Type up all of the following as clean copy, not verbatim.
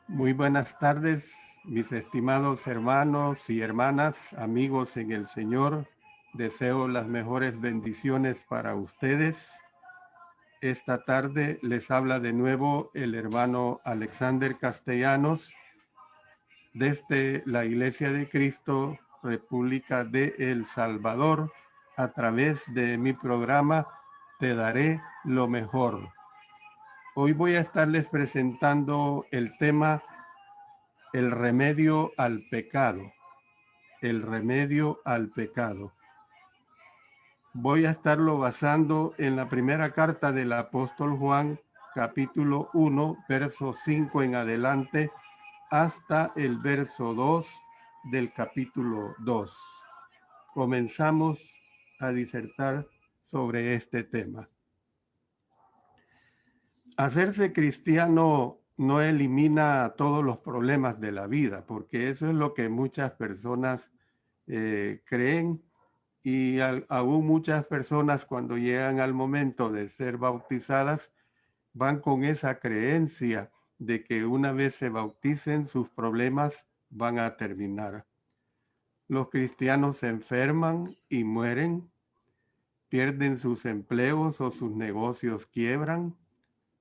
Muy buenas tardes, mis estimados hermanos y hermanas, amigos en el Señor. Deseo las mejores bendiciones para ustedes. Esta tarde les habla de nuevo el hermano Alexander Castellanos desde la Iglesia de Cristo, República de El Salvador, a través de mi programa Te Daré lo Mejor. Hoy voy a estarles presentando el tema El remedio al pecado. El remedio al pecado. Voy a estarlo basando en la primera carta del apóstol Juan, capítulo 1, verso 5 en adelante, hasta el verso 2 del capítulo 2. Comenzamos a disertar sobre este tema. Hacerse cristiano no elimina todos los problemas de la vida, porque eso es lo que muchas personas creen, y aún muchas personas cuando llegan al momento de ser bautizadas van con esa creencia de que una vez se bauticen sus problemas van a terminar. Los cristianos se enferman y mueren, pierden sus empleos o sus negocios quiebran,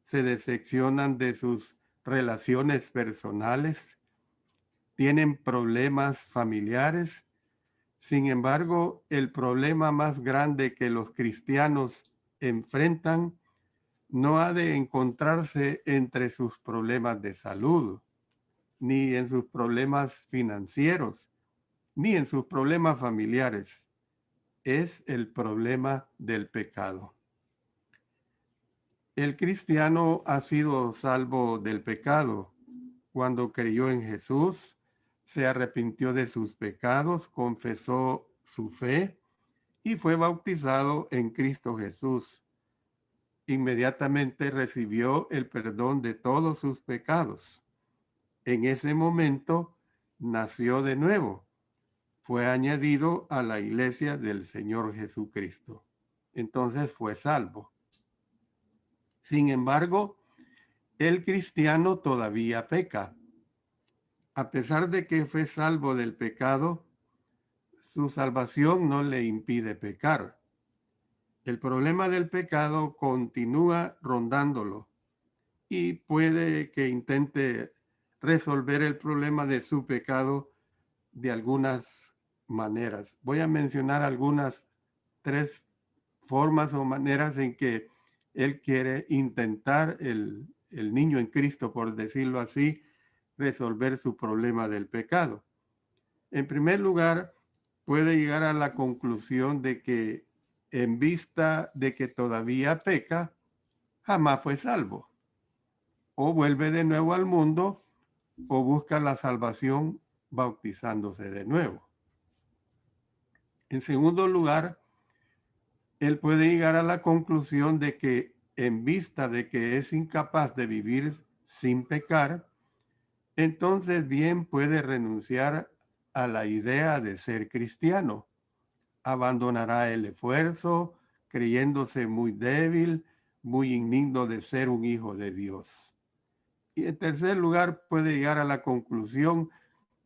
se decepcionan de sus relaciones personales, tienen problemas familiares. Sin embargo, el problema más grande que los cristianos enfrentan no ha de encontrarse entre sus problemas de salud, ni en sus problemas financieros, ni en sus problemas familiares. Es el problema del pecado. El cristiano ha sido salvo del pecado cuando creyó en Jesús, se arrepintió de sus pecados, confesó su fe y fue bautizado en Cristo Jesús. Inmediatamente recibió el perdón de todos sus pecados. En ese momento nació de nuevo. Fue añadido a la iglesia del Señor Jesucristo. Entonces fue salvo. Sin embargo, el cristiano todavía peca. A pesar de que fue salvo del pecado, su salvación no le impide pecar. El problema del pecado continúa rondándolo y puede que intente resolver el problema de su pecado de algunas maneras. Voy a mencionar algunas 3 formas o maneras en que él quiere intentar, el niño en Cristo, por decirlo así, resolver su problema del pecado. En primer lugar, puede llegar a la conclusión de que en vista de que todavía peca, jamás fue salvo. O vuelve de nuevo al mundo o busca la salvación bautizándose de nuevo. En segundo lugar, él puede llegar a la conclusión de que en vista de que es incapaz de vivir sin pecar, entonces bien puede renunciar a la idea de ser cristiano. Abandonará el esfuerzo, creyéndose muy débil, muy indigno de ser un hijo de Dios. Y en tercer lugar, puede llegar a la conclusión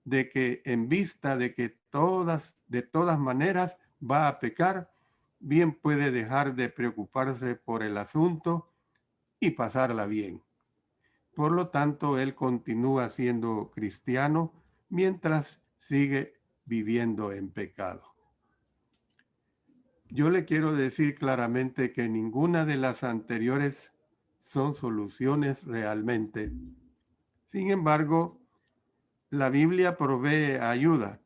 de que en vista de que de todas maneras va a pecar, bien puede dejar de preocuparse por el asunto y pasarla bien. Por lo tanto, él continúa siendo cristiano mientras sigue viviendo en pecado. Yo le quiero decir claramente que ninguna de las anteriores son soluciones realmente. Sin embargo, la Biblia provee ayuda,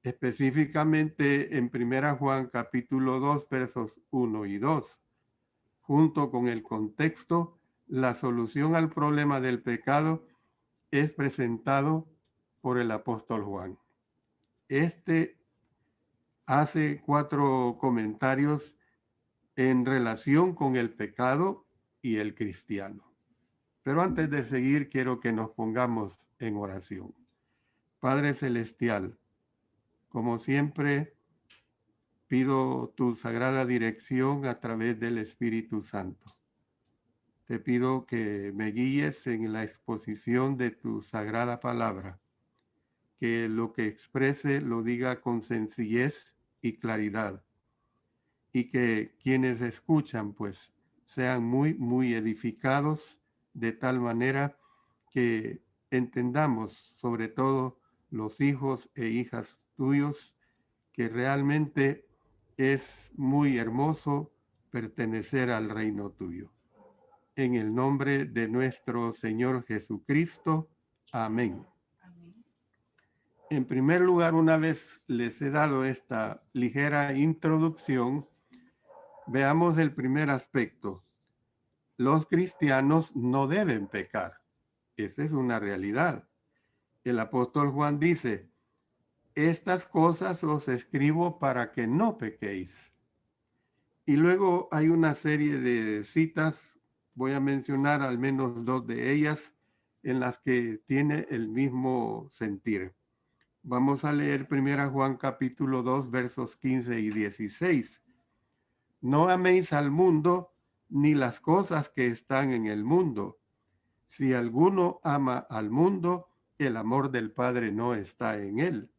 específicamente en 1 Juan capítulo 2, versos 1 y 2. Junto con el contexto, la solución al problema del pecado es presentado por el apóstol Juan. Este hace 4 comentarios en relación con el pecado y el cristiano. Pero antes de seguir, quiero que nos pongamos en oración. Padre Celestial, como siempre, pido tu sagrada dirección a través del Espíritu Santo. te pido que me guíes en la exposición de tu sagrada palabra, que lo que exprese lo diga con sencillez y claridad, y que quienes escuchan pues sean muy edificados de tal manera que entendamos, sobre todo los hijos e hijas tuyos, que realmente es muy hermoso pertenecer al reino tuyo. En el nombre de nuestro Señor Jesucristo. Amén. En primer lugar, una vez les he dado esta ligera introducción, veamos el primer aspecto. Los cristianos no deben pecar. Esa es una realidad. El apóstol Juan dice, estas cosas os escribo para que no pequéis. Y luego hay una serie de citas, voy a mencionar al menos dos de ellas, en las que tiene el mismo sentir. Vamos a leer 1 Juan capítulo 2, versos 15 y 16. No améis al mundo ni las cosas que están en el mundo. Si alguno ama al mundo, el amor del Padre no está en él.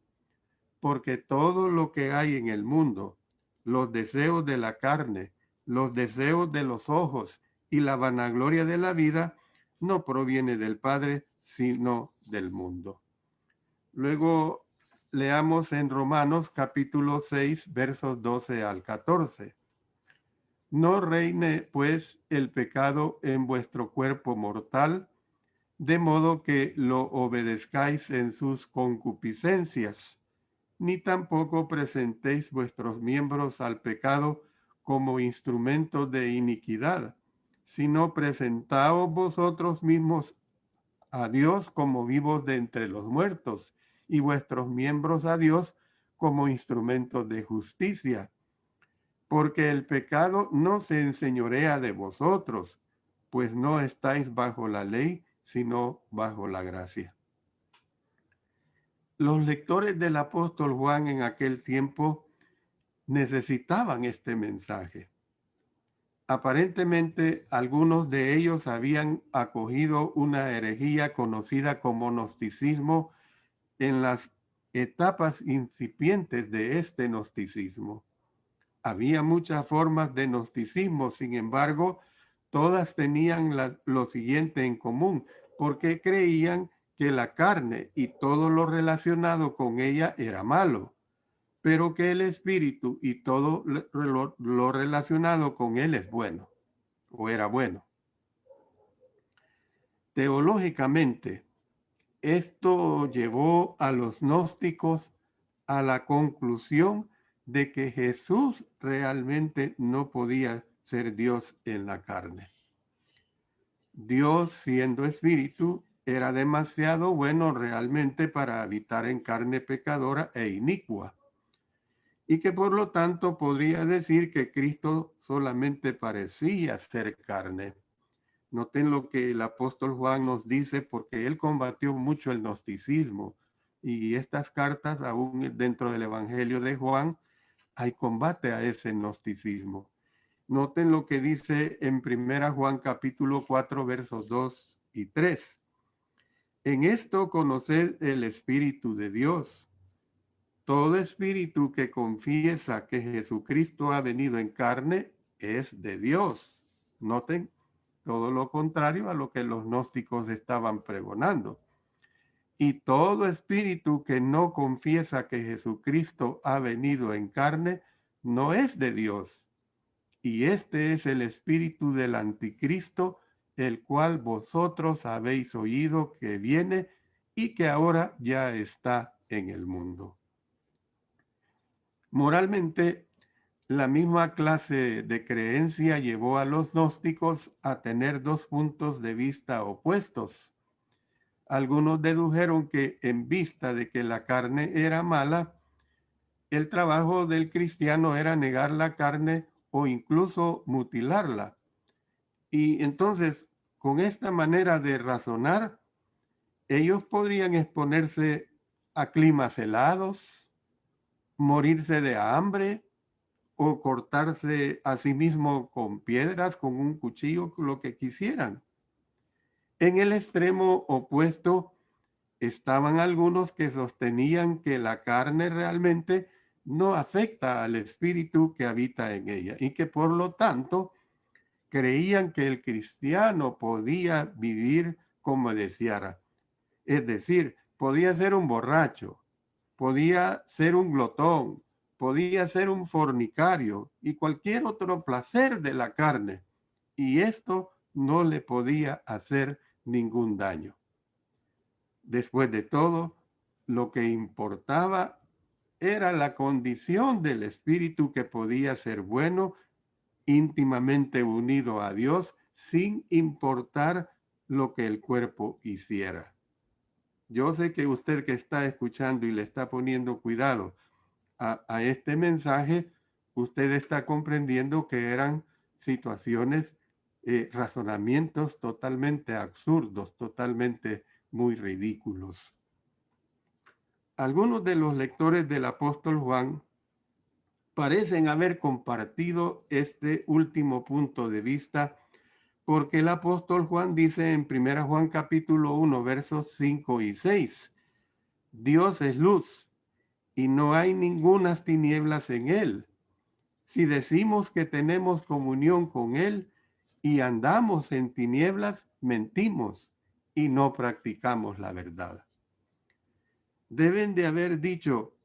Porque todo lo que hay en el mundo, los deseos de la carne, los deseos de los ojos y la vanagloria de la vida, no proviene del Padre, sino del mundo. Luego leamos en Romanos capítulo 6, versos 12 al 14. No reine pues el pecado en vuestro cuerpo mortal, de modo que lo obedezcáis en sus concupiscencias, ni tampoco presentéis vuestros miembros al pecado como instrumentos de iniquidad, sino presentaos vosotros mismos a Dios como vivos de entre los muertos, y vuestros miembros a Dios como instrumentos de justicia. Porque el pecado no se enseñorea de vosotros, pues no estáis bajo la ley, sino bajo la gracia. Los lectores del apóstol Juan en aquel tiempo necesitaban este mensaje. Aparentemente, algunos de ellos habían acogido una herejía conocida como gnosticismo en las etapas incipientes de este gnosticismo. Había muchas formas de gnosticismo, sin embargo, todas tenían lo siguiente en común, porque creían que la carne y todo lo relacionado con ella era malo, pero que el espíritu y todo lo relacionado con él es bueno, o era bueno. Teológicamente, esto llevó a los gnósticos a la conclusión de que Jesús realmente no podía ser Dios en la carne. Dios, siendo espíritu, era demasiado bueno realmente para habitar en carne pecadora e inicua, y que por lo tanto podría decir que Cristo solamente parecía ser carne. Noten lo que el apóstol Juan nos dice, porque él combatió mucho el gnosticismo, y estas cartas, aún dentro del Evangelio de Juan, hay combate a ese gnosticismo. Noten lo que dice en 1 Juan capítulo 4, versos 2 y 3. En esto conoced el Espíritu de Dios. Todo espíritu que confiesa que Jesucristo ha venido en carne es de Dios. Noten todo lo contrario a lo que los gnósticos estaban pregonando. Y todo espíritu que no confiesa que Jesucristo ha venido en carne no es de Dios. Y este es el espíritu del anticristo, el cual vosotros habéis oído que viene y que ahora ya está en el mundo. Moralmente, la misma clase de creencia llevó a los gnósticos a tener dos puntos de vista opuestos. Algunos dedujeron que en vista de que la carne era mala, el trabajo del cristiano era negar la carne o incluso mutilarla. Y entonces, con esta manera de razonar, ellos podrían exponerse a climas helados, morirse de hambre o cortarse a sí mismo con piedras, con un cuchillo, lo que quisieran. En el extremo opuesto estaban algunos que sostenían que la carne realmente no afecta al espíritu que habita en ella y que por lo tanto creían que el cristiano podía vivir como deseara. Es decir, podía ser un borracho, podía ser un glotón, podía ser un fornicario y cualquier otro placer de la carne. Y esto no le podía hacer ningún daño. Después de todo, lo que importaba era la condición del espíritu que podía ser bueno, íntimamente unido a Dios, sin importar lo que el cuerpo hiciera. Yo sé que usted que está escuchando y le está poniendo cuidado a este mensaje, usted está comprendiendo que eran situaciones, razonamientos totalmente absurdos, totalmente muy ridículos. Algunos de los lectores del apóstol Juan parecen haber compartido este último punto de vista porque el apóstol Juan dice en 1 Juan capítulo 1 versos 5 y 6, Dios es luz y no hay ningunas tinieblas en él. Si decimos que tenemos comunión con él y andamos en tinieblas, mentimos y no practicamos la verdad. Deben de haber dicho,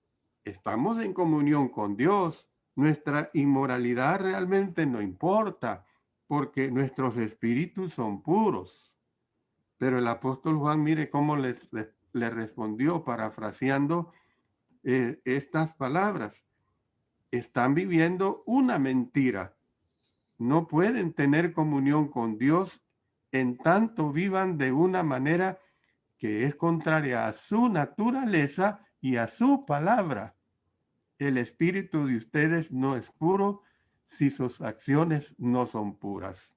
estamos en comunión con Dios, nuestra inmoralidad realmente no importa, porque nuestros espíritus son puros. Pero el apóstol Juan, mire cómo le respondió parafraseando estas palabras. Están viviendo una mentira. No pueden tener comunión con Dios en tanto vivan de una manera que es contraria a su naturaleza y a su palabra. El espíritu de ustedes no es puro si sus acciones no son puras.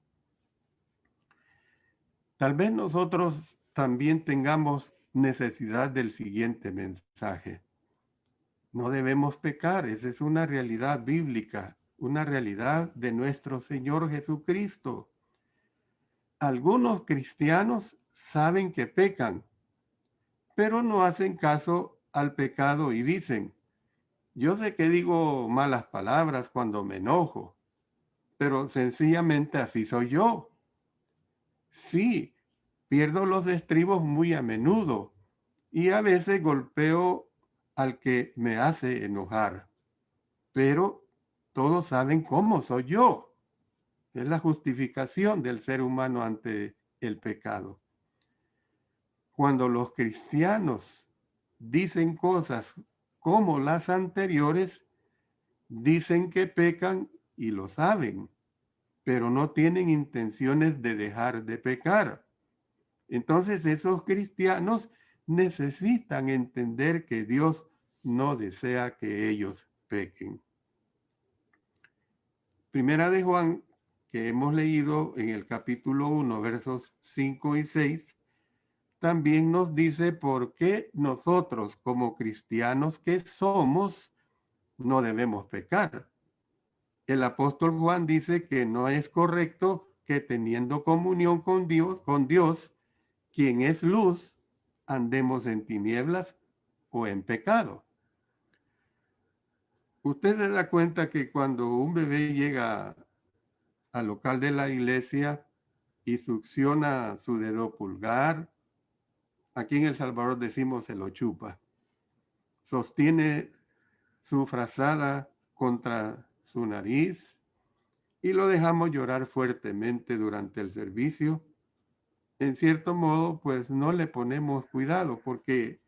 Tal vez nosotros también tengamos necesidad del siguiente mensaje. No debemos pecar, esa es una realidad bíblica, una realidad de nuestro Señor Jesucristo. Algunos cristianos saben que pecan, pero no hacen caso al pecado y dicen, yo sé que digo malas palabras cuando me enojo, pero sencillamente así soy yo. Sí, pierdo los estribos muy a menudo y a veces golpeo al que me hace enojar, pero todos saben cómo soy yo. Es la justificación del ser humano ante el pecado. Cuando los cristianos dicen cosas como las anteriores, dicen que pecan y lo saben, pero no tienen intenciones de dejar de pecar. Entonces esos cristianos necesitan entender que Dios no desea que ellos pequen. Primera de Juan, que hemos leído en el capítulo 1, versos 5 y 6, también nos dice por qué nosotros como cristianos que somos no debemos pecar. El apóstol Juan dice que no es correcto que teniendo comunión con Dios, quien es luz, andemos en tinieblas o en pecado. Usted se da cuenta que cuando un bebé llega al local de la iglesia y succiona su dedo pulgar, aquí en El Salvador decimos se lo chupa, sostiene su frazada contra su nariz y lo dejamos llorar fuertemente durante el servicio, en cierto modo, pues no le ponemos cuidado porque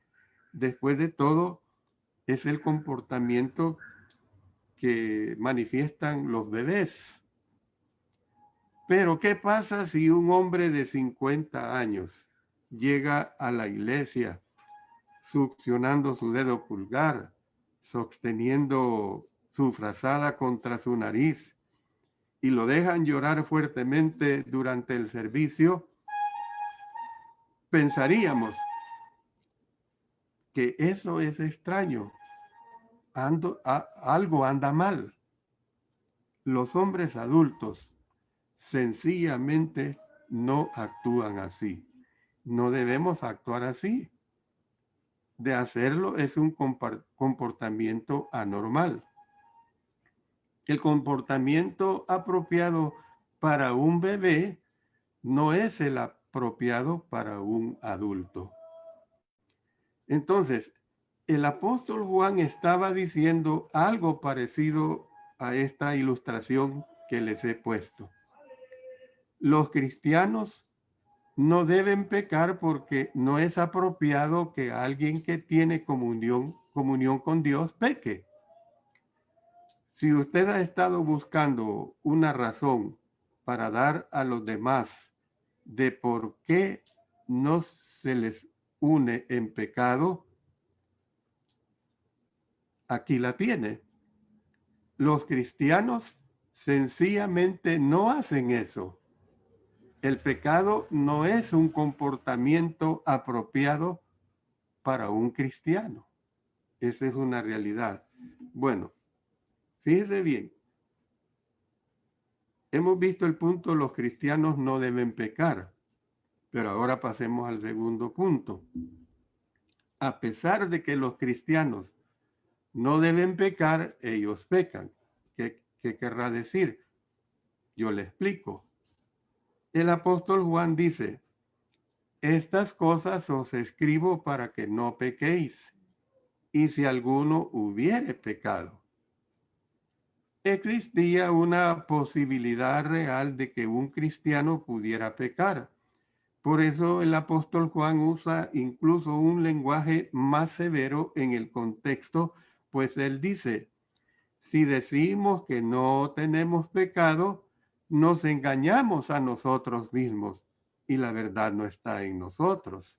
después de todo es el comportamiento que manifiestan los bebés. Pero ¿qué pasa si un hombre de 50 años llega a la iglesia succionando su dedo pulgar, sosteniendo su frazada contra su nariz y lo dejan llorar fuertemente durante el servicio? Pensaríamos que eso es extraño, algo anda mal. Los hombres adultos sencillamente no actúan así. No debemos actuar así. De hacerlo es un comportamiento anormal. El comportamiento apropiado para un bebé no es el apropiado para un adulto. Entonces, el apóstol Juan estaba diciendo algo parecido a esta ilustración que les he puesto. Los cristianos no deben pecar porque no es apropiado que alguien que tiene comunión con Dios peque. Si usted ha estado buscando una razón para dar a los demás de por qué no se les une en pecado, aquí la tiene. Los cristianos sencillamente no hacen eso. El pecado no es un comportamiento apropiado para un cristiano. Esa es una realidad. Bueno, fíjese bien. Hemos visto el punto, los cristianos no deben pecar. Pero ahora pasemos al segundo punto. A pesar de que los cristianos no deben pecar, ellos pecan. ¿Qué querrá decir? Yo le explico. El apóstol Juan dice, estas cosas os escribo para que no pequéis, y si alguno hubiere pecado. Existía una posibilidad real de que un cristiano pudiera pecar. Por eso el apóstol Juan usa incluso un lenguaje más severo en el contexto, pues él dice, si decimos que no tenemos pecado, nos engañamos a nosotros mismos y la verdad no está en nosotros.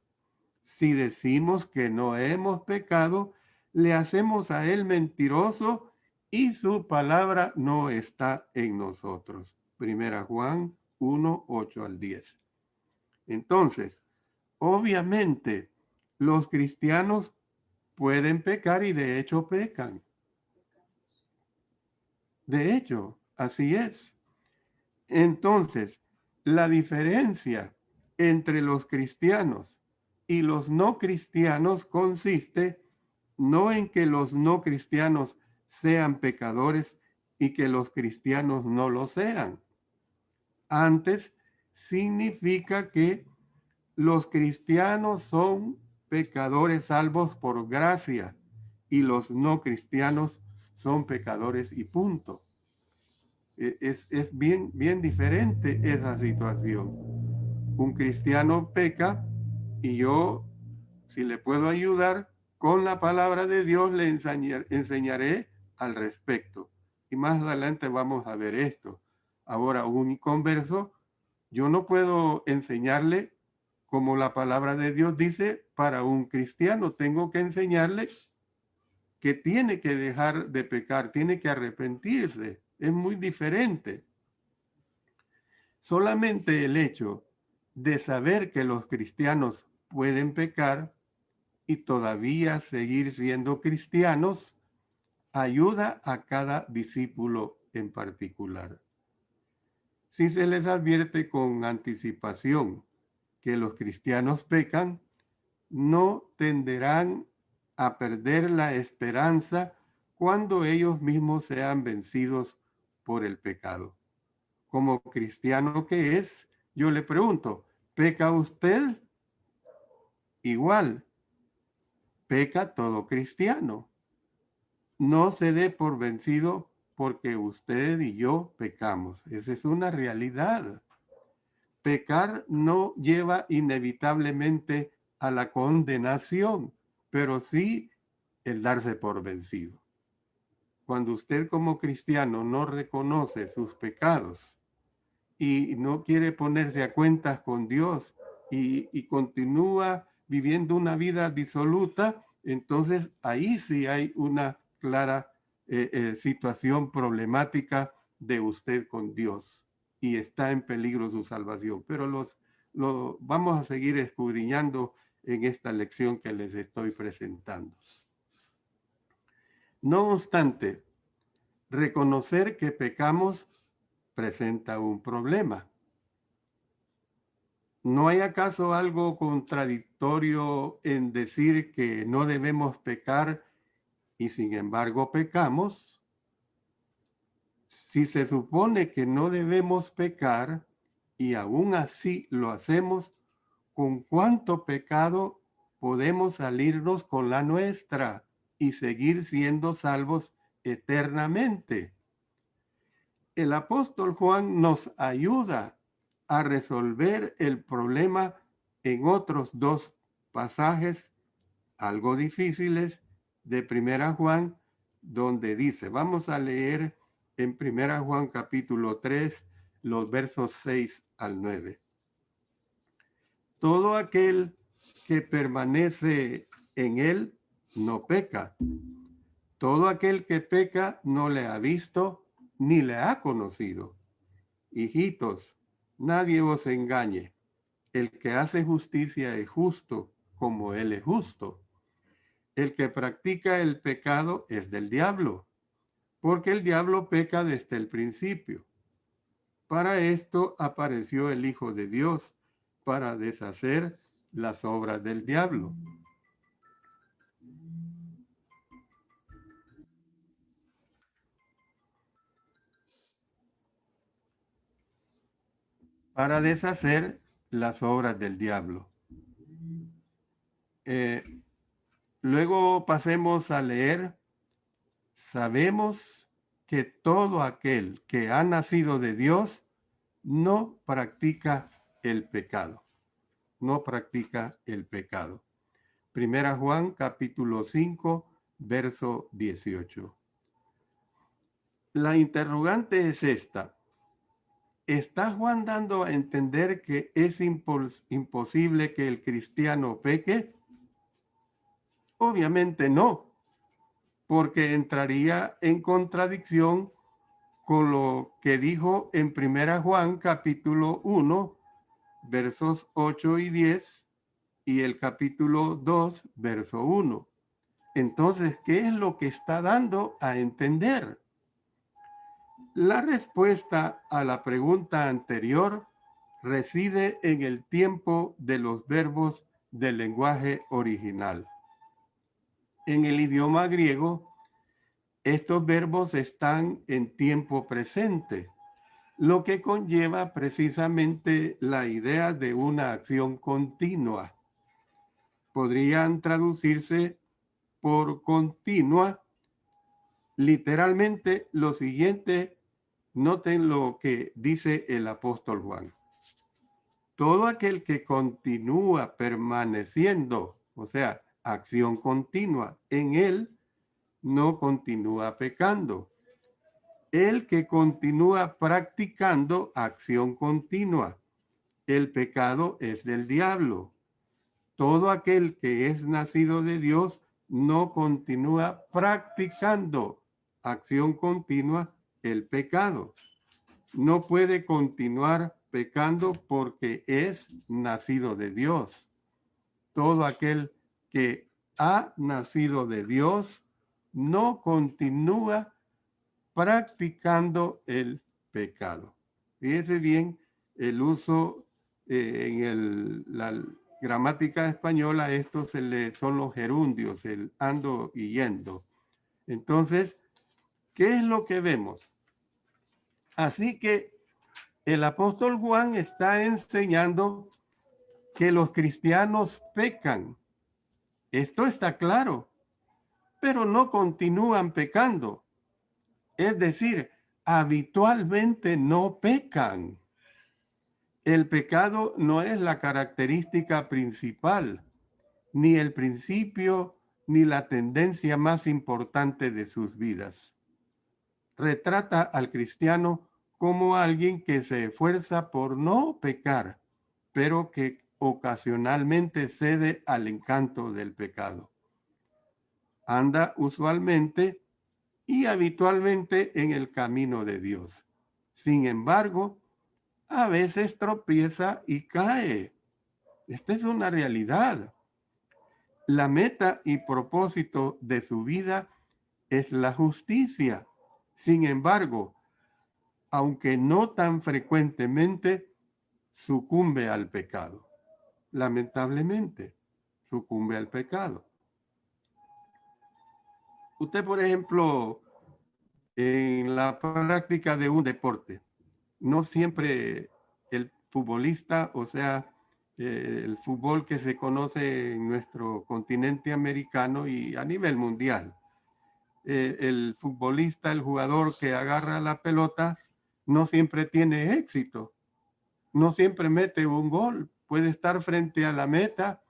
Si decimos que no hemos pecado, le hacemos a él mentiroso y su palabra no está en nosotros. Primera Juan 1, 8 al 10. Entonces, obviamente, los cristianos pueden pecar y de hecho pecan. De hecho, así es. Entonces, la diferencia entre los cristianos y los no cristianos consiste no en que los no cristianos sean pecadores y que los cristianos no lo sean. Antes, significa que los cristianos son pecadores salvos por gracia y los no cristianos son pecadores y punto. Es bien diferente esa situación. Un cristiano peca y yo, si le puedo ayudar con la palabra de Dios, le enseñaré al respecto. Y más adelante vamos a ver esto. Ahora, un inconverso, yo no puedo enseñarle como la palabra de Dios dice para un cristiano. Tengo que enseñarle que tiene que dejar de pecar, tiene que arrepentirse. Es muy diferente. Solamente el hecho de saber que los cristianos pueden pecar y todavía seguir siendo cristianos ayuda a cada discípulo en particular. Si se les advierte con anticipación que los cristianos pecan, no tenderán a perder la esperanza cuando ellos mismos sean vencidos por el pecado. Como cristiano que es, yo le pregunto, ¿peca usted? Igual, peca todo cristiano. No se dé por vencido porque usted y yo pecamos. Esa es una realidad. Pecar no lleva inevitablemente a la condenación, pero sí el darse por vencido. Cuando usted como cristiano no reconoce sus pecados y no quiere ponerse a cuentas con Dios y continúa viviendo una vida disoluta, entonces ahí sí hay una clara situación problemática de usted con Dios y está en peligro su salvación. Pero lo vamos a seguir escudriñando en esta lección que les estoy presentando. No obstante, Reconocer que pecamos presenta un problema. ¿No hay acaso algo contradictorio en decir que no debemos pecar y sin embargo pecamos? Si se supone que no debemos pecar y aún así lo hacemos, ¿con cuánto pecado podemos salirnos con la nuestra y seguir siendo salvos eternamente? El apóstol Juan nos ayuda a resolver el problema en otros dos pasajes algo difíciles de Primera Juan, donde dice, vamos a leer en Primera Juan capítulo 3, los versos 6 al 9. Todo aquel que permanece en él no peca. Todo aquel que peca no le ha visto ni le ha conocido. Hijitos, nadie os engañe. El que hace justicia es justo, como él es justo. El que practica el pecado es del diablo, porque el diablo peca desde el principio. Para esto apareció el Hijo de Dios, para deshacer las obras del diablo. Para deshacer las obras del diablo. Luego pasemos a leer. Sabemos que todo aquel que ha nacido de Dios no practica el pecado. No practica el pecado. Primera Juan capítulo 5, verso 18. La interrogante es esta. ¿Está Juan dando a entender que es imposible que el cristiano peque? Obviamente no, porque entraría en contradicción con lo que dijo en Primera Juan capítulo 1, versos 8 y 10 y el capítulo 2, verso 1. Entonces, ¿qué es lo que está dando a entender? La respuesta a la pregunta anterior reside en el tiempo de los verbos del lenguaje original. En el idioma griego, estos verbos están en tiempo presente, lo que conlleva precisamente la idea de una acción continua. Podrían traducirse por continua. Literalmente lo siguiente, noten lo que dice el apóstol Juan. Todo aquel que continúa permaneciendo, o sea, acción continua en él, no continúa pecando. El que continúa practicando acción continua, el pecado es del diablo. Todo aquel que es nacido de Dios no continúa practicando acción continua el pecado. No puede continuar pecando porque es nacido de Dios. Todo aquel que ha nacido de Dios no continúa practicando el pecado. Fíjese bien el uso en la gramática española, esto son los gerundios, el ando y yendo. Entonces, ¿qué es lo que vemos? Así que el apóstol Juan está enseñando que los cristianos pecan. Esto está claro, pero no continúan pecando. Es decir, habitualmente no pecan. El pecado no es la característica principal, ni el principio, ni la tendencia más importante de sus vidas. Retrata al cristiano como alguien que se esfuerza por no pecar, pero que ocasionalmente cede al encanto del pecado. Anda usualmente y habitualmente en el camino de Dios. Sin embargo, a veces tropieza y cae. Esta es una realidad. La meta y propósito de su vida es la justicia, Sin embargo, aunque no tan frecuentemente, sucumbe al pecado. Lamentablemente, sucumbe al pecado. Usted, por ejemplo, en la práctica de un deporte, no siempre el futbolista, o sea, el fútbol que se conoce en nuestro continente americano y a nivel mundial, el futbolista, el jugador que agarra la pelota, no siempre tiene éxito, no siempre mete un gol, puede estar frente a la meta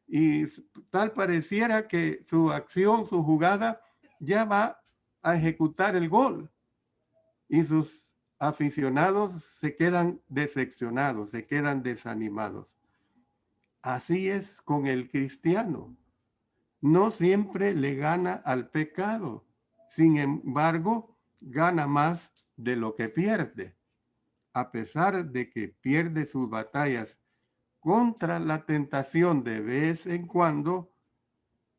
y tal pareciera que su acción, su jugada, ya va a ejecutar el gol y sus aficionados se quedan decepcionados, se quedan desanimados. Así es con el cristiano. No siempre le gana al pecado. Sin embargo, gana más de lo que pierde. A pesar de que pierde sus batallas contra la tentación de vez en cuando,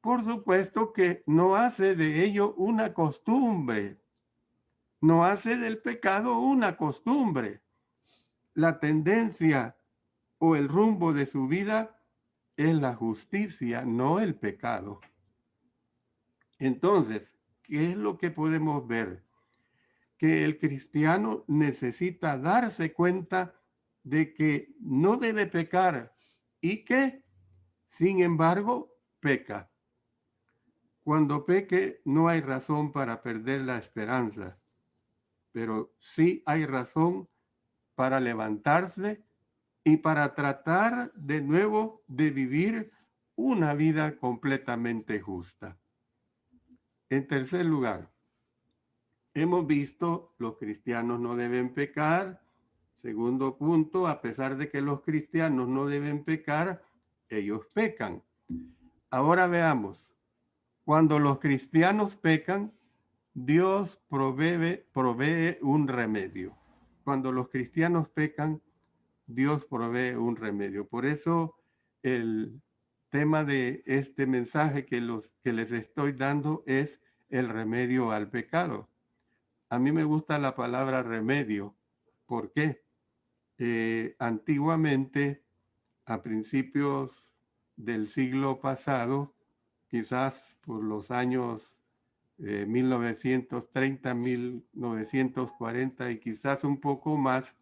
por supuesto que no hace de ello una costumbre. No hace del pecado una costumbre. La tendencia o el rumbo de su vida es la justicia, no el pecado. Entonces, ¿qué es lo que podemos ver? Que el cristiano necesita darse cuenta de que no debe pecar y que, sin embargo, peca. Cuando peque no hay razón para perder la esperanza, pero sí hay razón para levantarse y para tratar de nuevo de vivir una vida completamente justa. En tercer lugar, hemos visto los cristianos no deben pecar. Segundo punto, a pesar de que los cristianos no deben pecar, ellos pecan. Ahora veamos, cuando los cristianos pecan, Dios provee un remedio. Cuando los cristianos pecan, Dios provee un remedio. Por eso el tema de este mensaje que les estoy dando es el remedio al pecado. A mí me gusta la palabra remedio. ¿Por qué? Antiguamente, a principios del siglo pasado, quizás por los años 1930, 1940 y quizás un poco más,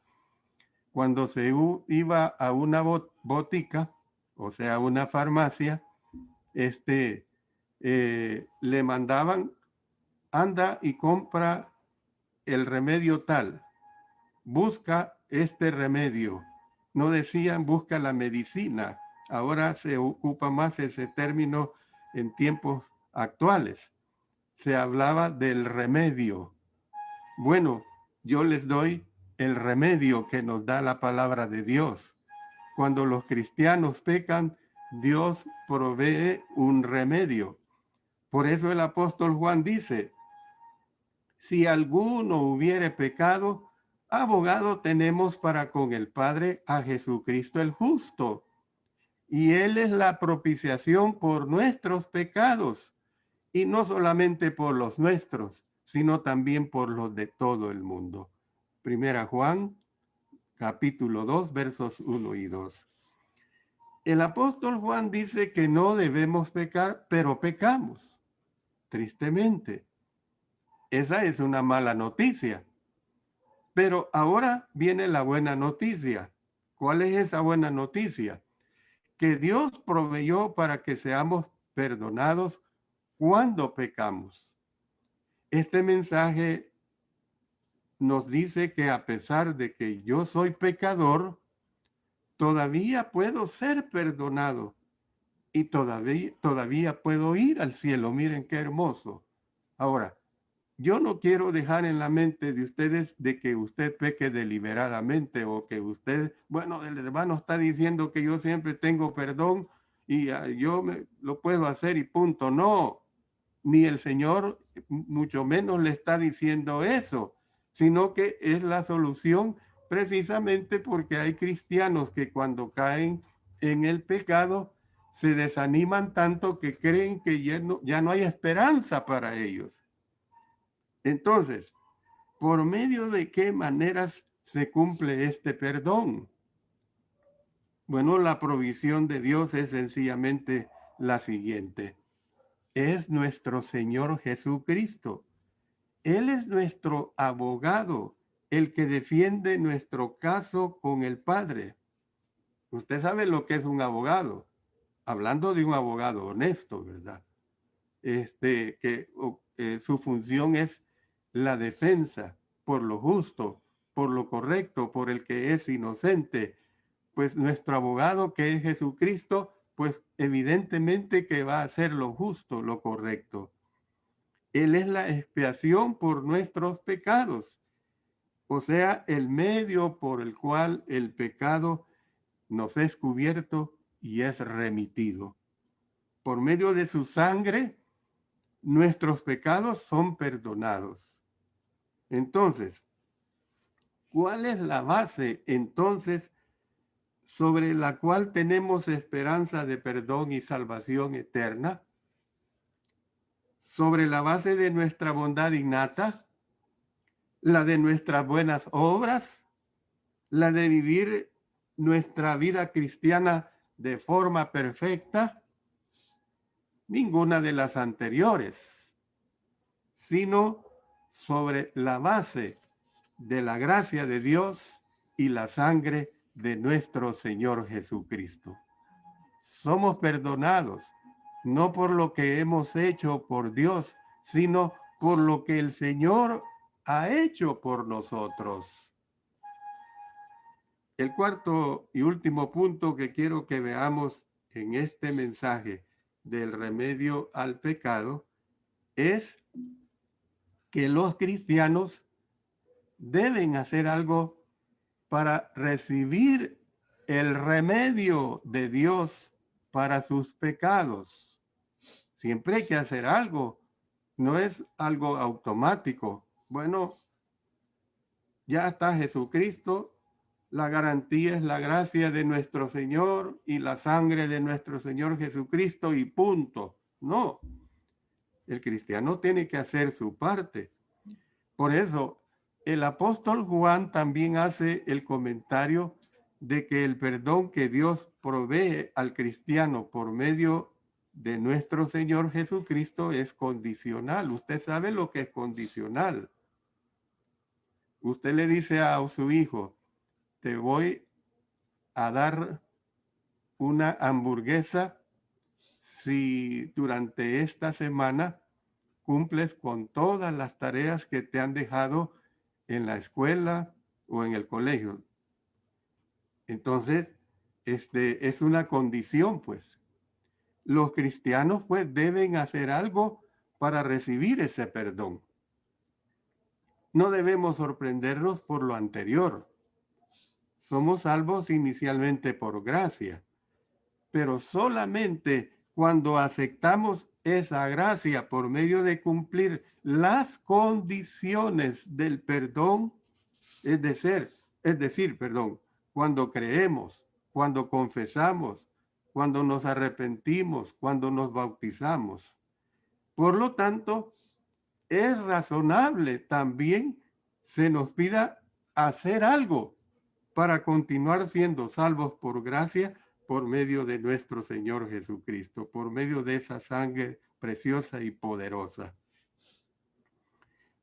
cuando se iba a una botica, o sea, una farmacia, le mandaban, anda y compra el remedio tal, busca este remedio. No decían busca la medicina. Ahora se ocupa más ese término en tiempos actuales. Se hablaba del remedio. Bueno, yo les doy el remedio que nos da la palabra de Dios. Cuando los cristianos pecan, Dios provee un remedio. Por eso el apóstol Juan dice, si alguno hubiere pecado, abogado tenemos para con el Padre a Jesucristo el justo. Y Él es la propiciación por nuestros pecados, y no solamente por los nuestros, sino también por los de todo el mundo. Primera Juan, capítulo 2, versos 1 y 2. El apóstol Juan dice que no debemos pecar, pero pecamos, tristemente. Esa es una mala noticia. Pero ahora viene la buena noticia. ¿Cuál es esa buena noticia? Que Dios proveyó para que seamos perdonados cuando pecamos. Este mensaje nos dice que a pesar de que yo soy pecador, todavía puedo ser perdonado y todavía puedo ir al cielo. Miren qué hermoso. Ahora, yo no quiero dejar en la mente de ustedes de que usted peque deliberadamente o que usted, bueno, el hermano está diciendo que yo siempre tengo perdón y lo puedo hacer y punto. No, ni el Señor mucho menos le está diciendo eso, sino que es la solución precisamente porque hay cristianos que cuando caen en el pecado se desaniman tanto que creen que ya no hay esperanza para ellos. Entonces, ¿Por medio de qué maneras se cumple este perdón? Bueno, la provisión de Dios es sencillamente la siguiente. Es nuestro Señor Jesucristo. Él es nuestro abogado, el que defiende nuestro caso con el Padre. Usted sabe lo que es un abogado. Hablando de un abogado honesto, ¿verdad? Su función es la defensa por lo justo, por lo correcto, por el que es inocente. Pues nuestro abogado, que es Jesucristo, pues evidentemente que va a hacer lo justo, lo correcto. Él es la expiación por nuestros pecados, o sea, el medio por el cual el pecado nos es cubierto y es remitido. Por medio de su sangre, nuestros pecados son perdonados. Entonces, ¿cuál es la base entonces sobre la cual tenemos esperanza de perdón y salvación eterna? Sobre la base de nuestra bondad innata, la de nuestras buenas obras, la de vivir nuestra vida cristiana de forma perfecta, ninguna de las anteriores, sino sobre la base de la gracia de Dios y la sangre de nuestro Señor Jesucristo. Somos perdonados, no por lo que hemos hecho por Dios, sino por lo que el Señor ha hecho por nosotros. El cuarto y último punto que quiero que veamos en este mensaje del remedio al pecado es que los cristianos deben hacer algo para recibir el remedio de Dios para sus pecados. Siempre hay que hacer algo, no es algo automático. Bueno, ya está Jesucristo, la garantía es la gracia de nuestro Señor y la sangre de nuestro Señor Jesucristo y punto. No, el cristiano tiene que hacer su parte. Por eso, el apóstol Juan también hace el comentario de que el perdón que Dios provee al cristiano por medio de nuestro Señor Jesucristo es condicional. Usted sabe lo que es condicional. Usted le dice a su hijo, te voy a dar una hamburguesa si durante esta semana cumples con todas las tareas que te han dejado en la escuela o en el colegio. Entonces, es una condición, pues. Los cristianos, pues, deben hacer algo para recibir ese perdón. No debemos sorprendernos por lo anterior. Somos salvos inicialmente por gracia, pero solamente cuando aceptamos esa gracia por medio de cumplir las condiciones del perdón, es decir, cuando creemos, cuando confesamos, cuando nos arrepentimos, cuando nos bautizamos. Por lo tanto, es razonable también se nos pida hacer algo para continuar siendo salvos por gracia por medio de nuestro Señor Jesucristo, por medio de esa sangre preciosa y poderosa.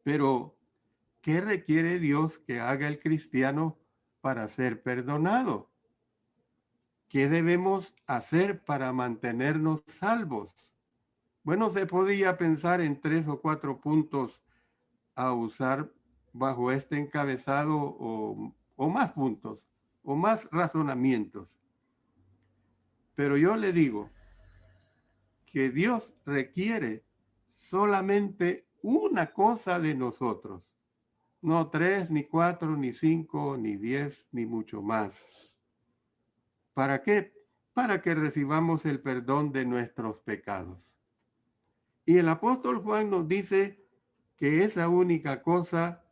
Pero, ¿qué requiere Dios que haga el cristiano para ser perdonado? ¿Qué debemos hacer para mantenernos salvos? Bueno, se podría pensar en 3 o 4 puntos a usar bajo este encabezado o más puntos o más razonamientos. Pero yo le digo que Dios requiere solamente una cosa de nosotros. No 3, ni 4, ni 5, ni 10, ni mucho más. ¿Para qué? Para que recibamos el perdón de nuestros pecados. Y el apóstol Juan nos dice que esa única cosa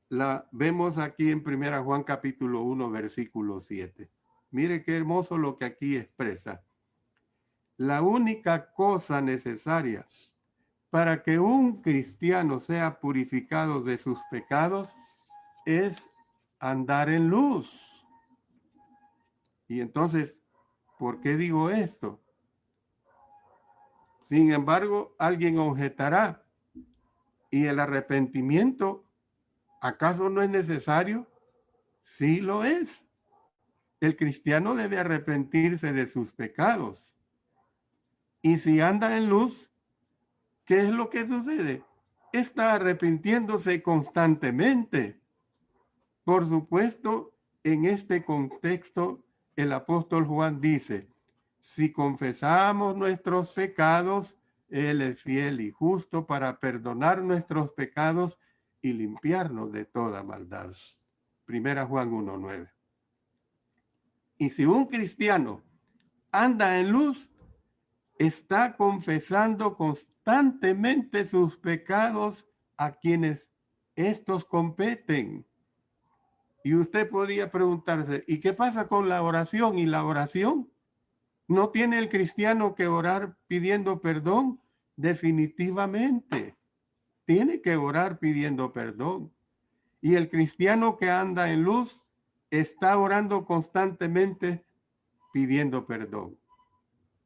la vemos aquí en 1 Juan capítulo 1, versículo 7. Mire qué hermoso lo que aquí expresa. La única cosa necesaria Para que un cristiano sea purificado de sus pecados es andar en luz. Y entonces, ¿por qué digo esto? Sin embargo, alguien objetará, ¿y el arrepentimiento acaso no es necesario? Sí lo es. El cristiano debe arrepentirse de sus pecados. Y si anda en luz, ¿qué es lo que sucede? Está arrepintiéndose constantemente. Por supuesto, en este contexto, el apóstol Juan dice, si confesamos nuestros pecados, Él es fiel y justo para perdonar nuestros pecados y limpiarnos de toda maldad. Primera Juan 1:9. Y si un cristiano anda en luz, está confesando constantemente sus pecados a quienes estos competen. Y usted podría preguntarse, ¿y qué pasa con la oración? ¿Y la oración? ¿No tiene el cristiano que orar pidiendo perdón? Definitivamente. Tiene que orar pidiendo perdón. Y el cristiano que anda en luz está orando constantemente pidiendo perdón.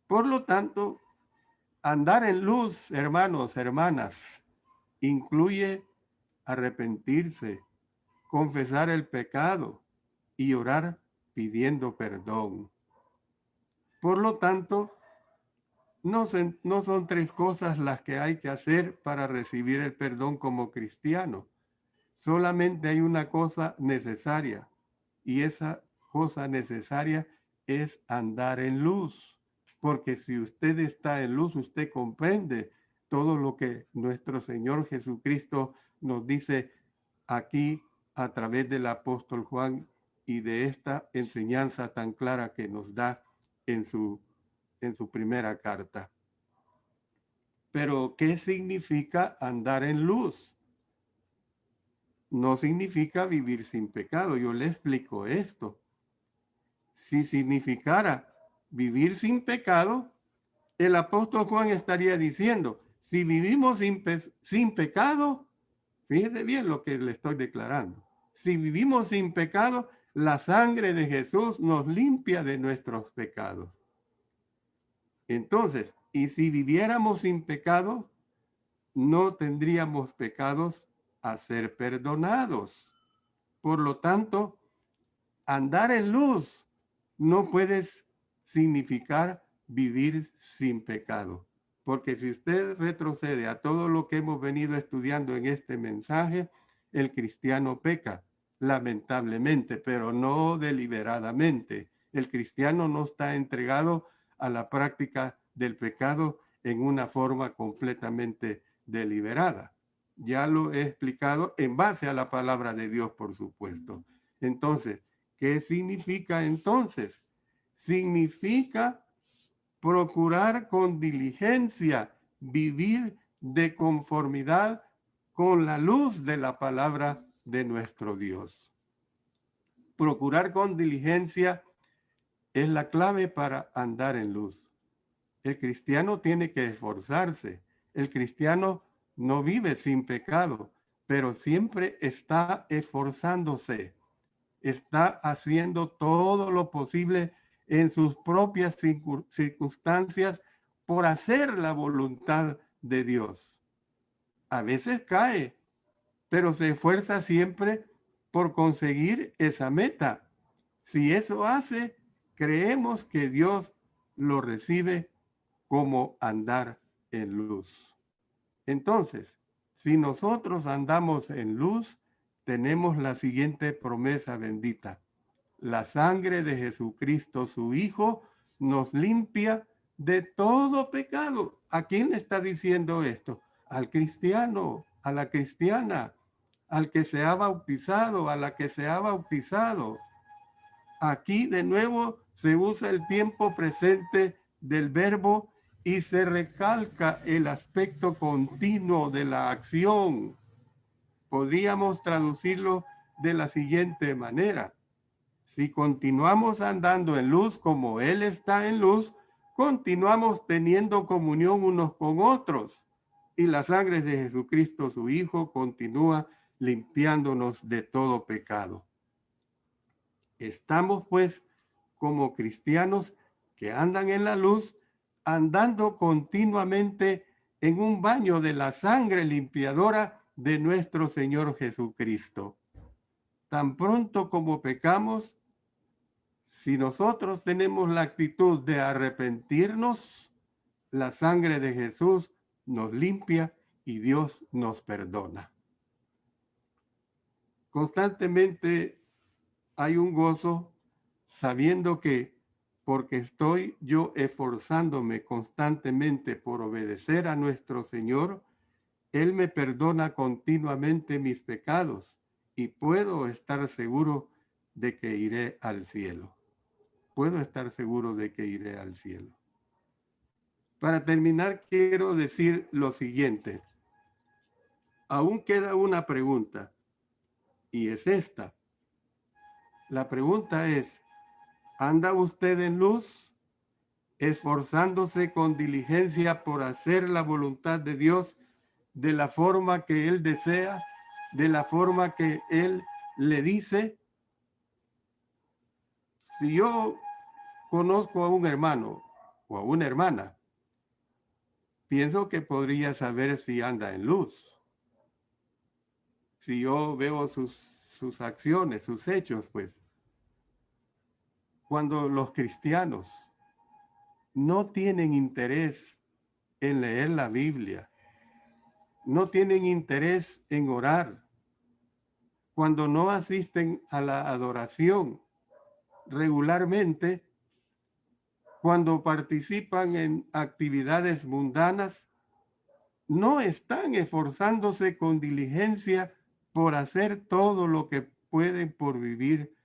Por lo tanto, andar en luz, hermanos, hermanas, incluye arrepentirse, confesar el pecado y orar pidiendo perdón. Por lo tanto, no son tres cosas las que hay que hacer para recibir el perdón como cristiano. Solamente hay una cosa necesaria, y esa cosa necesaria es andar en luz. Porque si usted está en luz, usted comprende todo lo que nuestro Señor Jesucristo nos dice aquí a través del apóstol Juan y de esta enseñanza tan clara que nos da en su primera carta. Pero, ¿qué significa andar en luz? No significa vivir sin pecado. Yo le explico esto. Si significara vivir sin pecado, el apóstol Juan estaría diciendo, si vivimos sin pecado, fíjese bien lo que le estoy declarando. Si vivimos sin pecado, la sangre de Jesús nos limpia de nuestros pecados. Entonces, y si viviéramos sin pecado, no tendríamos pecados a ser perdonados. Por lo tanto, andar en luz no puede significar vivir sin pecado. Porque si usted retrocede a todo lo que hemos venido estudiando en este mensaje, el cristiano peca, lamentablemente, pero no deliberadamente. El cristiano no está entregado a la práctica del pecado en una forma completamente deliberada. Ya lo he explicado en base a la palabra de Dios, por supuesto. Entonces, ¿qué significa entonces? Significa procurar con diligencia vivir de conformidad con la luz de la palabra de nuestro Dios. Procurar con diligencia es la clave para andar en luz. El cristiano tiene que esforzarse. El cristiano no vive sin pecado, pero siempre está esforzándose. Está haciendo todo lo posible en sus propias circunstancias por hacer la voluntad de Dios. A veces cae, pero se esfuerza siempre por conseguir esa meta. Si eso hace, creemos que Dios lo recibe como andar en luz. Entonces, si nosotros andamos en luz, tenemos la siguiente promesa bendita. La sangre de Jesucristo, su Hijo, nos limpia de todo pecado. ¿A quién le está diciendo esto? Al cristiano, a la cristiana, al que se ha bautizado, a la que se ha bautizado. Aquí de nuevo se usa el tiempo presente del verbo y se recalca el aspecto continuo de la acción. Podríamos traducirlo de la siguiente manera. Si continuamos andando en luz como Él está en luz, continuamos teniendo comunión unos con otros. y la sangre de Jesucristo, su Hijo, continúa limpiándonos de todo pecado. Estamos pues como cristianos que andan en la luz, andando continuamente en un baño de la sangre limpiadora de nuestro Señor Jesucristo. Tan pronto como pecamos, si nosotros tenemos la actitud de arrepentirnos, la sangre de Jesús nos limpia y Dios nos perdona. Constantemente hay un gozo sabiendo que porque estoy yo esforzándome constantemente por obedecer a nuestro Señor, Él me perdona continuamente mis pecados y puedo estar seguro de que iré al cielo. Puedo estar seguro de que iré al cielo. Para terminar, quiero decir lo siguiente. Aún queda una pregunta, y es esta. La pregunta es, ¿anda usted en luz, esforzándose con diligencia por hacer la voluntad de Dios de la forma que Él desea, de la forma que Él le dice? Si yo conozco a un hermano o a una hermana, pienso que podría saber si anda en luz. Si yo veo sus acciones, sus hechos, pues. Cuando los cristianos no tienen interés en leer la Biblia, no tienen interés en orar, cuando no asisten a la adoración regularmente, cuando participan en actividades mundanas, no están esforzándose con diligencia por hacer todo lo que pueden por vivir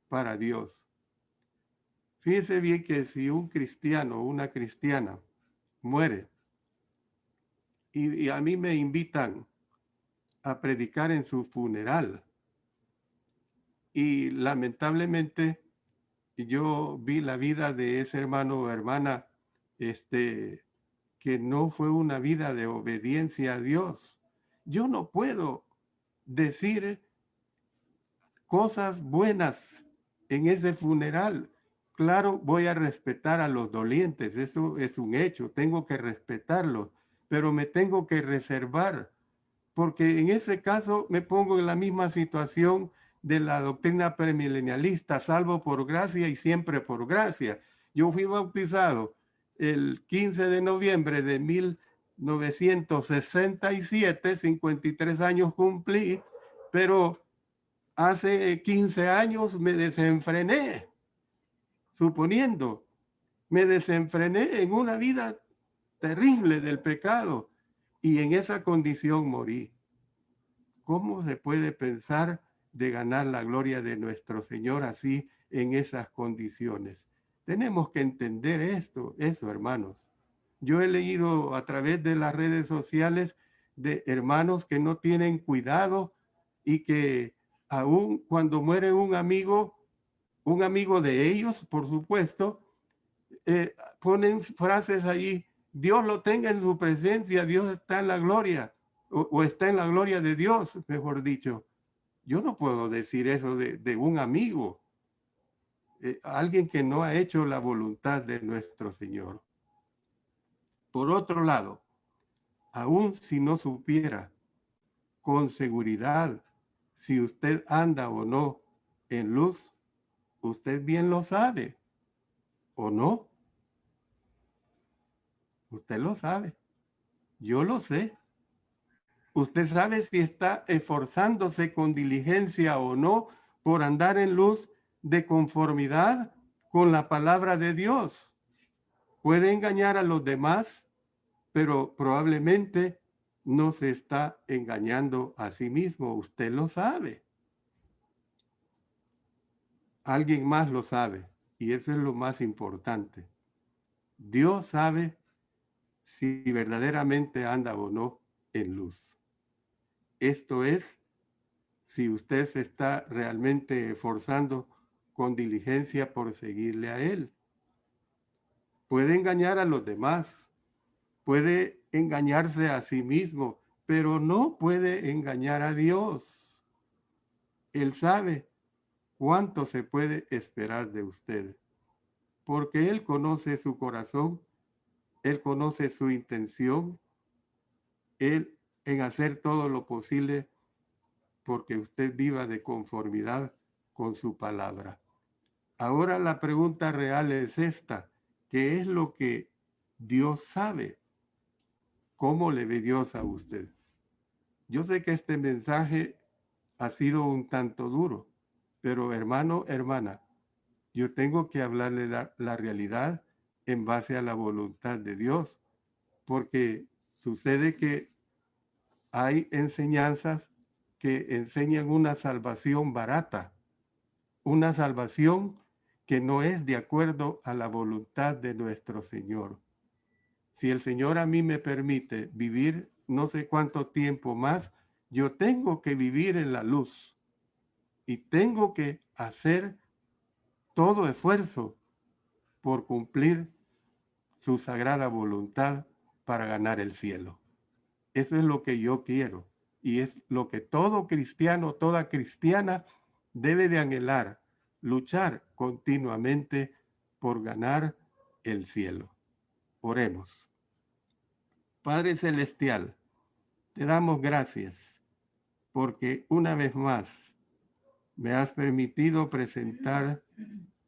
para Dios. Fíjese bien que si un cristiano o una cristiana muere y a mí me invitan a predicar en su funeral y lamentablemente yo vi la vida de ese hermano o hermana que no fue una vida de obediencia a Dios, yo no puedo decir cosas buenas en ese funeral. Claro, voy a respetar a los dolientes, eso es un hecho, tengo que respetarlos, pero me tengo que reservar, porque en ese caso me pongo en la misma situación de la doctrina premilenialista, salvo por gracia y siempre por gracia. Yo fui bautizado el 15 de noviembre de 1967, 53 años cumplí, pero hace 15 años me desenfrené, suponiendo, me desenfrené en una vida terrible del pecado y en esa condición morí. ¿Cómo se puede pensar de ganar la gloria de nuestro Señor así en esas condiciones? Tenemos que entender eso, hermanos. Yo he leído a través de las redes sociales de hermanos que no tienen cuidado y que aún cuando muere un amigo de ellos, por supuesto, ponen frases ahí, Dios lo tenga en su presencia, Dios está en la gloria, o está en la gloria de Dios, mejor dicho. Yo no puedo decir eso de un amigo, alguien que no ha hecho la voluntad de nuestro Señor. Por otro lado, aún si no supiera con seguridad si usted anda o no en luz, usted bien lo sabe, ¿o no? Usted lo sabe. Yo lo sé. Usted sabe si está esforzándose con diligencia o no por andar en luz de conformidad con la palabra de Dios. Puede engañar a los demás, pero probablemente no se está engañando a sí mismo. Usted lo sabe. Alguien más lo sabe, y eso es lo más importante. Dios sabe si verdaderamente anda o no en luz. Esto es, si usted se está realmente esforzando con diligencia por seguirle a Él. Puede engañar a los demás, puede engañarse a sí mismo, pero no puede engañar a Dios. Él sabe cuánto se puede esperar de usted, porque Él conoce su corazón, Él conoce su intención, Él en hacer todo lo posible porque usted viva de conformidad con su palabra. Ahora la pregunta real es esta: ¿qué es lo que Dios sabe? ¿Cómo le ve Dios a usted? Yo sé que este mensaje ha sido un tanto duro, pero hermano, hermana, yo tengo que hablarle la realidad en base a la voluntad de Dios, porque sucede que hay enseñanzas que enseñan una salvación barata, una salvación que no es de acuerdo a la voluntad de nuestro Señor. Si el Señor a mí me permite vivir no sé cuánto tiempo más, yo tengo que vivir en la luz y tengo que hacer todo esfuerzo por cumplir su sagrada voluntad para ganar el cielo. Eso es lo que yo quiero y es lo que todo cristiano, toda cristiana debe de anhelar, luchar continuamente por ganar el cielo. Oremos. Padre Celestial, te damos gracias porque una vez más me has permitido presentar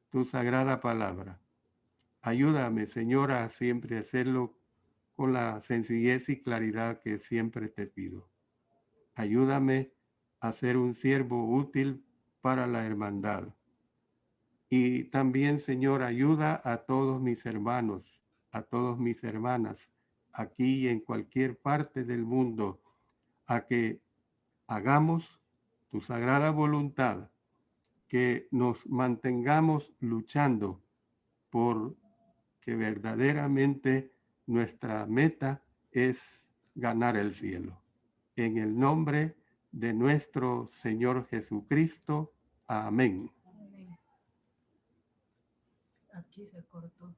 tu sagrada palabra. Ayúdame, Señor, a siempre hacerlo con la sencillez y claridad que siempre te pido. Ayúdame a ser un siervo útil para la hermandad. Y también, Señor, ayuda a todos mis hermanos, a todas mis hermanas, aquí y en cualquier parte del mundo, a que hagamos tu sagrada voluntad, que nos mantengamos luchando por que verdaderamente nuestra meta es ganar el cielo. En el nombre de nuestro Señor Jesucristo. Amén. Amén. Aquí se cortó.